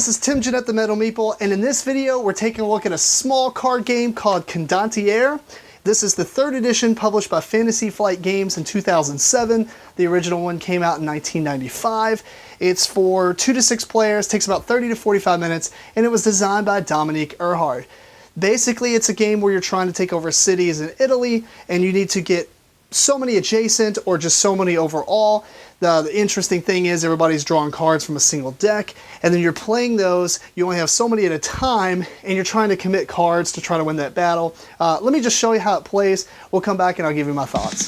this is Tim Jennette the Metal Meeple, and in this video we're taking a look at a small card game called Condotierre. This is the 3rd edition published by Fantasy Flight Games in 2007. The original one came out in 1995. It's for 2 to 6 players, takes about 30 to 45 minutes, and it was designed by Dominique Erhard. Basically, it's a game where you're trying to take over cities in Italy, and you need to get so many adjacent or just so many overall. The interesting thing is everybody's drawing cards from a single deck, and then you're playing those. You only have so many at a time, and you're trying to commit cards to try to win that battle. Let me just show you how it plays. We'll come back and I'll give you my thoughts.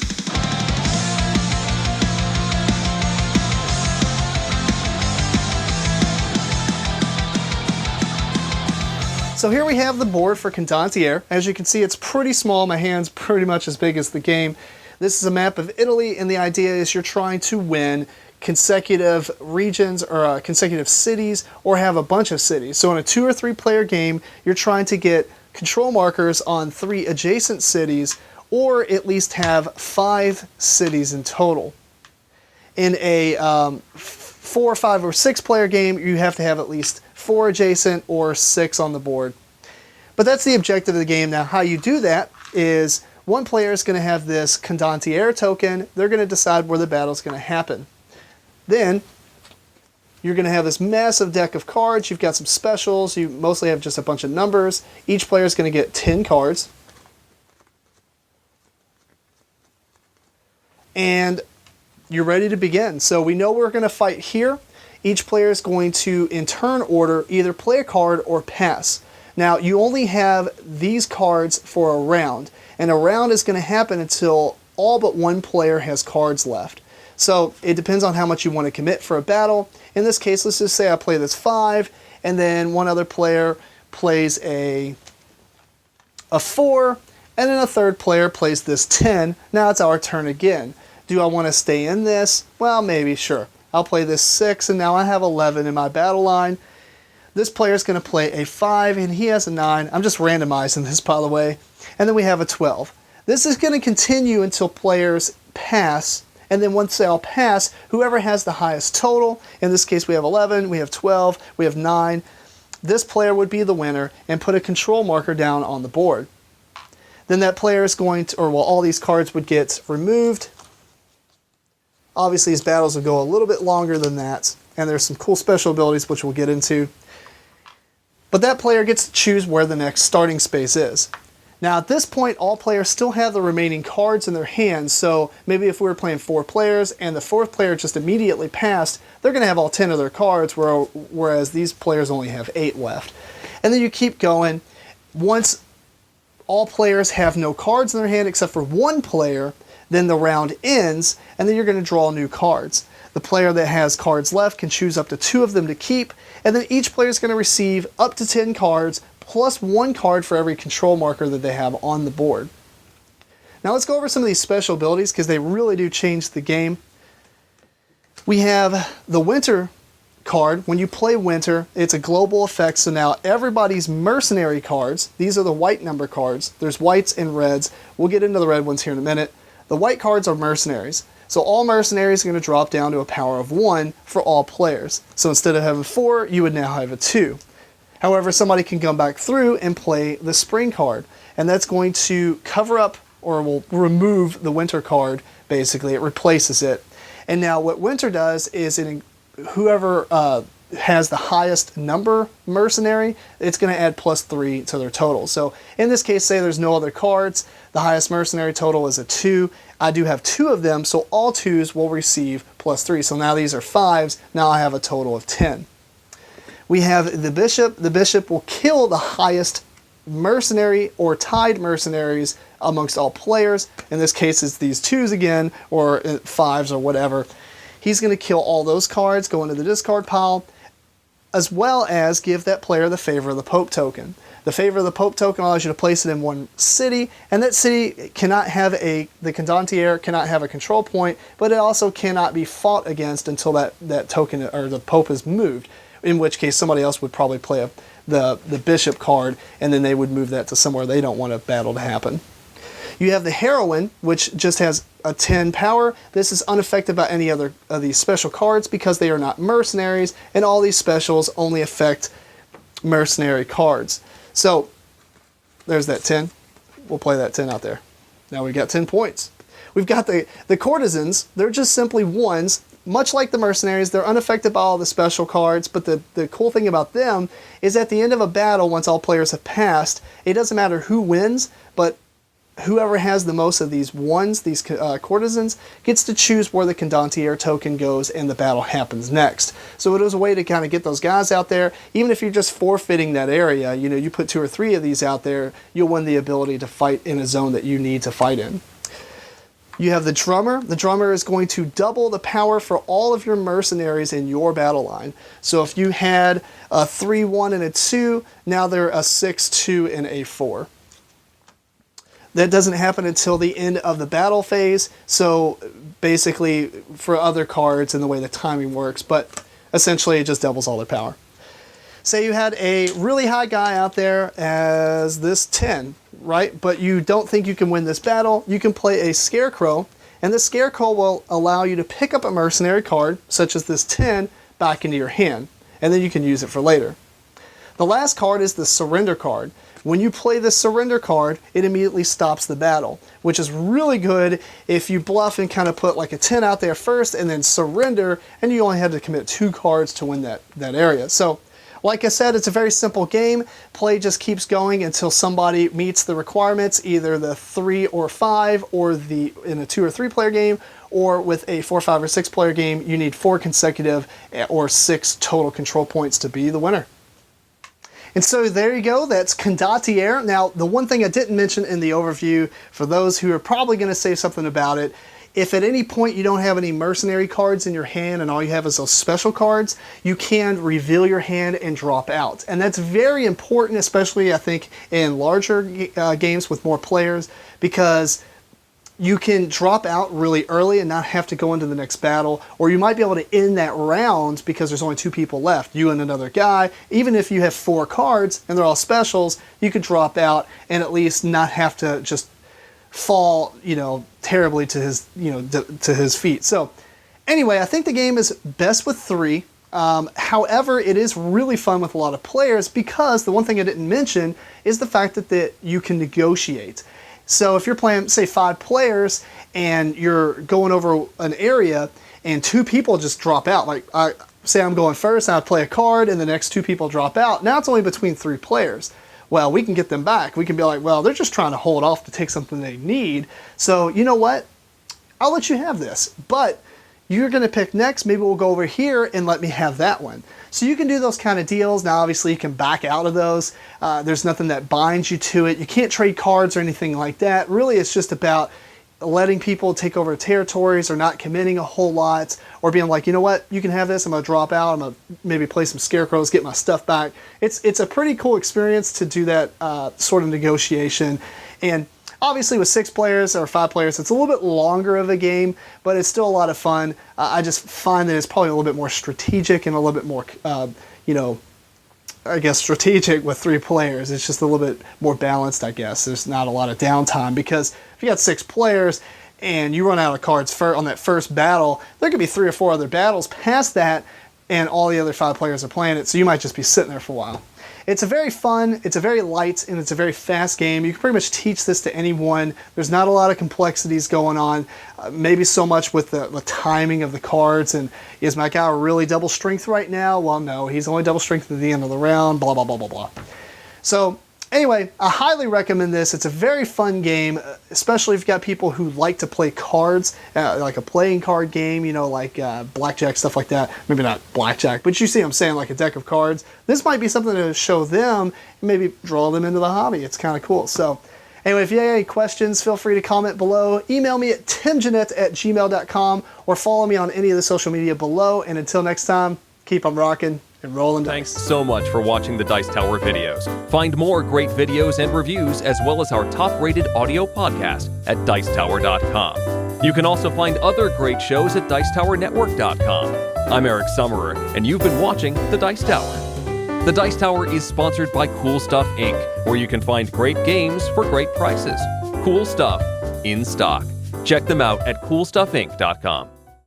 So here we have the board for Condotierre. As you can see, it's pretty small. My hand's pretty much as big as the game. This is a map of Italy, and the idea is you're trying to win consecutive regions or consecutive cities, or have a bunch of cities. So in a 2 or 3 player game, you're trying to get control markers on 3 adjacent cities, or at least have 5 cities in total. In a 4, 5, or 6 player game, you have to have at least 4 adjacent or 6 on the board. But that's the objective of the game. Now, how you do that is one player is going to have this Condotierre token. They're going to decide where the battle is going to happen. Then you're going to have this massive deck of cards. You've got some specials. You mostly have just a bunch of numbers. Each player is going to get 10 cards. And you're ready to begin. So we know we're going to fight here. Each player is going to, in turn order, either play a card or pass. Now, you only have these cards for a round, and a round is going to happen until all but one player has cards left. So it depends on how much you want to commit for a battle. In this case, let's just say I play this 5, and then one other player plays a 4, and then a third player plays this 10. Now it's our turn again. Do I want to stay in this? Well, maybe, sure. I'll play this 6, and now I have 11 in my battle line. This player is going to play a 5, and he has a 9. I'm just randomizing this, by the way. And then we have a 12. This is going to continue until players pass, and then once they all pass, whoever has the highest total, in this case we have 11, we have 12, we have 9, this player would be the winner and put a control marker down on the board. Then that player is going to, or well, all these cards would get removed. Obviously, his battles will go a little bit longer than that, and there's some cool special abilities which we'll get into. But that player gets to choose where the next starting space is. Now, at this point, all players still have the remaining cards in their hands, so maybe if we were playing 4 players and the 4th player just immediately passed, they're going to have all 10 of their cards, whereas these players only have 8 left. And then you keep going. Once all players have no cards in their hand except for one player, then the round ends, and then you're going to draw new cards. The player that has cards left can choose up to 2 of them to keep, and then each player is going to receive up to 10 cards, plus 1 card for every control marker that they have on the board. Now let's go over some of these special abilities, because they really do change the game. We have the Winter card. When you play Winter, it's a global effect, so now everybody's mercenary cards, these are the white number cards, there's whites and reds, we'll get into the red ones here in a minute. The white cards are mercenaries. So all mercenaries are going to drop down to a power of 1 for all players. So instead of having 4, you would now have a 2. However, somebody can come back through and play the Spring card. And that's going to cover up, or will remove the Winter card, basically. It replaces it. And now what Winter does is whoever has the highest number mercenary, it's going to add +3 to their total. So in this case, say there's no other cards, the highest mercenary total is a 2. I do have 2 of them, so all 2s will receive +3. So now these are 5s, now I have a total of 10. We have the Bishop. The Bishop will kill the highest mercenary or tied mercenaries amongst all players. In this case, it's these 2s again, or 5s or whatever. He's going to kill all those cards, go into the discard pile, as well as give that player the Favor of the Pope token. The Favor of the Pope token allows you to place it in one city, and that city cannot have the Condotierre cannot have a control point, but it also cannot be fought against until that token, or the Pope, is moved, in which case somebody else would probably play the Bishop card, and then they would move that to somewhere they don't want a battle to happen. You have the Heroine, which just has a 10 power. This is unaffected by any other of these special cards because they are not mercenaries, and all these specials only affect mercenary cards. So there's that 10. We'll play that 10 out there. Now we've got 10 points. We've got the courtesans. They're just simply ones. Much like the mercenaries, they're unaffected by all the special cards, but the cool thing about them is at the end of a battle, once all players have passed, it doesn't matter who wins, but whoever has the most of these ones, these courtesans, gets to choose where the Condotierre token goes and the battle happens next. So it was a way to kind of get those guys out there. Even if you're just forfeiting that area, you know, you put 2 or 3 of these out there, you'll win the ability to fight in a zone that you need to fight in. You have the drummer. The drummer is going to double the power for all of your mercenaries in your battle line. So if you had a 3-1 and a 2, now they're a 6-2 and a 4. That doesn't happen until the end of the battle phase. So basically for other cards and the way the timing works, but essentially it just doubles all their power. Say you had a really high guy out there as this 10, right? But you don't think you can win this battle. You can play a Scarecrow, and the Scarecrow will allow you to pick up a mercenary card, such as this 10, back into your hand, and then you can use it for later. The last card is the Surrender card. When you play the Surrender card, it immediately stops the battle, which is really good if you bluff and kind of put like a 10 out there first and then surrender, and you only had to commit 2 cards to win that area. So, like I said, it's a very simple game. Play just keeps going until somebody meets the requirements, either the 3 or 5, or in a 2 or 3 player game, or with a 4, 5, or 6 player game, you need 4 consecutive or 6 total control points to be the winner. And so there you go, that's Condotierre. Now, the one thing I didn't mention in the overview, for those who are probably going to say something about it, if at any point you don't have any mercenary cards in your hand and all you have is those special cards, you can reveal your hand and drop out. And that's very important, especially I think in larger games with more players, because you can drop out really early and not have to go into the next battle, or you might be able to end that round because there's only 2 people left, you and another guy. Even if you have 4 cards and they're all specials, you could drop out and at least not have to just fall, you know, terribly to his, you know, to his feet. So anyway, I think the game is best with 3. However, it is really fun with a lot of players because the one thing I didn't mention is the fact that you can negotiate. So if you're playing, say, 5 players and you're going over an area and 2 people just drop out, like say I'm going first and I play a card and the next 2 people drop out, now it's only between 3 players. Well, we can get them back. We can be like, well, they're just trying to hold off to take something they need. So you know what? I'll let you have this. But you're going to pick next. Maybe we'll go over here and let me have that one. So you can do those kind of deals. Now, obviously, you can back out of those. There's nothing that binds you to it. You can't trade cards or anything like that. Really, it's just about letting people take over territories or not committing a whole lot, or being like, you know what, you can have this, I'm going to drop out, I'm going to maybe play some Scarecrows, get my stuff back. It's a pretty cool experience to do that sort of negotiation. And obviously with 6 players or 5 players, it's a little bit longer of a game, but it's still a lot of fun. I just find that it's probably a little bit more strategic and a little bit more, you know, I guess strategic with 3 players. It's just a little bit more balanced, I guess. There's not a lot of downtime, because if you got 6 players and you run out of cards on that first battle, there could be 3 or 4 other battles past that and all the other 5 players are playing it, so you might just be sitting there for a while. It's a very fun, it's a very light, and it's a very fast game. You can pretty much teach this to anyone. There's not a lot of complexities going on, maybe so much with the timing of the cards, and is my guy really double strength right now? Well, no, he's only double strength at the end of the round, blah, blah, blah, blah, blah. So anyway, I highly recommend this. It's a very fun game, especially if you've got people who like to play cards, like a playing card game, you know, like blackjack, stuff like that. Maybe not blackjack, but you see what I'm saying, like a deck of cards. This might be something to show them and maybe draw them into the hobby. It's kind of cool. So anyway, if you have any questions, feel free to comment below. Email me at timjennette@gmail.com or follow me on any of the social media below. And until next time, keep on rocking and rolling dice. Thanks so much for watching the Dice Tower videos. Find more great videos and reviews, as well as our top-rated audio podcast at Dicetower.com. You can also find other great shows at Dicetowernetwork.com. I'm Eric Summerer, and you've been watching the Dice Tower. The Dice Tower is sponsored by Cool Stuff Inc., where you can find great games for great prices. Cool Stuff in stock. Check them out at CoolStuffInc.com.